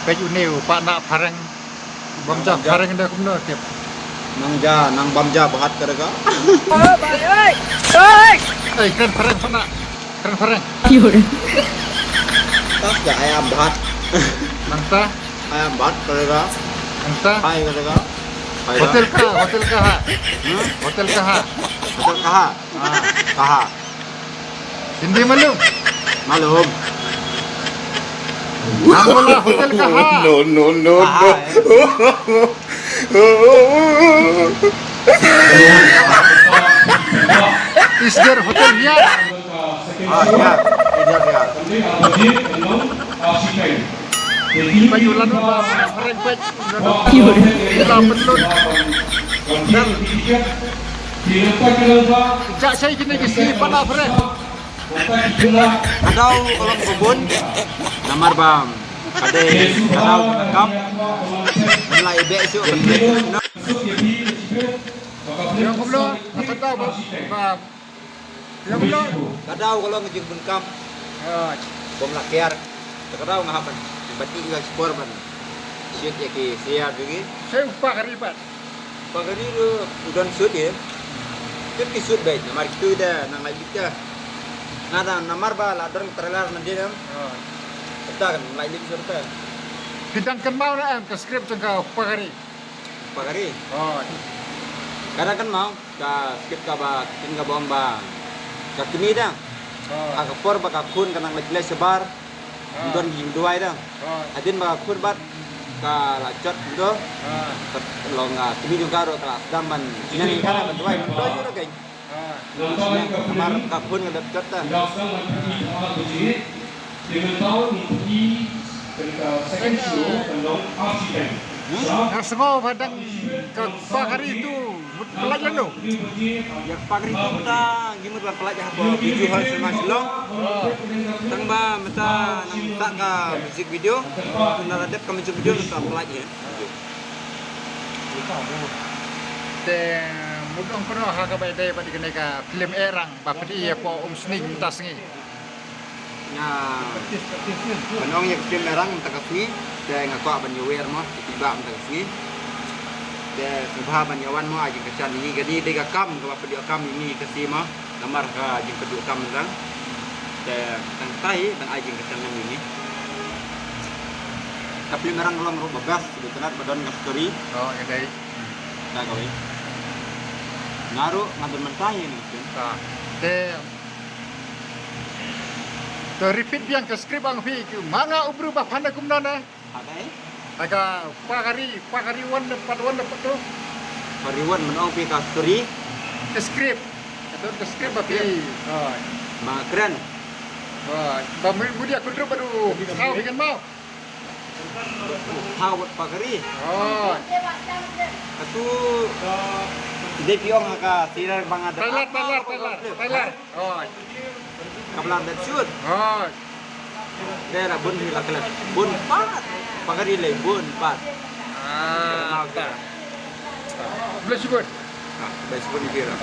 Kayu new pak nak parang bamja parang dah kumno tiap. Nang bamja bahat karaga. Kan parang sana. Kan parang. Tak ya ayam bahat. Nangta, Ayam bahat karaga. nangta. Hai karaga. Hotel kah? Hotel kah? Hotel kah? Betul kaha. Kaha. Hindi malum. Malum. Namola hotel kah? No. Is there hotel here? Ah ya. Iya. Kayu lalu parang pet. Kita perlu. Jak saya kena kisi pada parang. Kadau kolom kebun. Namar bam. Kadau kam. Mulai ibe isu. Yang kumlo, apa tahu bam. Yang kumlo. Kadau kalau ngejeng bun kam. Bom lakiar. Kadau ngahapan. Bati juga spor ban. Siut ya ki siap juga. Saya upah karibat. Pagari lu udan sud ya. Itu kisut baik. Namar itu dah nang lagi dah. Nada namar ba ladar terlar nanti dah. Kita kan lagi surta. Bidang kan mau na ke skrip tengah pagari. Pagari. Oh, Kadang kan mau ka skip ka ba tin ka bomba. Ka kini dah. Ka por ba ka kun kanang lagi sebar. Udan himduai dah. Adin ba kun bat ka lacot itu. Longa kini juga ro kelas daman. Ini kan bantuai bantuai juga kan. Kamar ka kun ngadap cot dah. yang semua padang ke pagari itu pelajaran tu. Ya pagri itu kita gimut ba pelajah apa video hal sama silong. Tang ba mata nang tak ka musik video. Nang adep ka musik video kita pelajah. Dan mungkin kono harga baik day pada kena ka film erang bapedi ya po sning tas ni. Ya. Panong yang film merang tak kafi. Dia ngakak ban yawer mo tiba tak kafi. Dia subha ban yawan mo ajing kecan ini gadi dia kam ka bapedi kam ini kasi mo. Lamar ka ajing pedu kam lang. Dia tang tai ban ajing kecan ini. Tapi merang ulang ro bagas di tenat badan ngasturi. Oh, kedai. Dah kau. Naruh ngadon mentai ni. Ah. De to repeat biang ke skrip ang pi manga ubru ba phana kumna na. Ada Aga pagari wan dapat tu. Pariwan menong pi kasturi. Ke skrip. Adon ke skrip ba pi. Oh. Mga keren. Oh, ba mudi aku dulu baru tahu dengan mau. Hawat pagari. Oh. Atu Ide piong ka tirar bang ada. Thailand. Oh. Kabelan dat shoot. Oh. Daerah bun hilaklat. Bun pat. Pagari le bun pat. Ah. Boleh sebut. Best bun kira.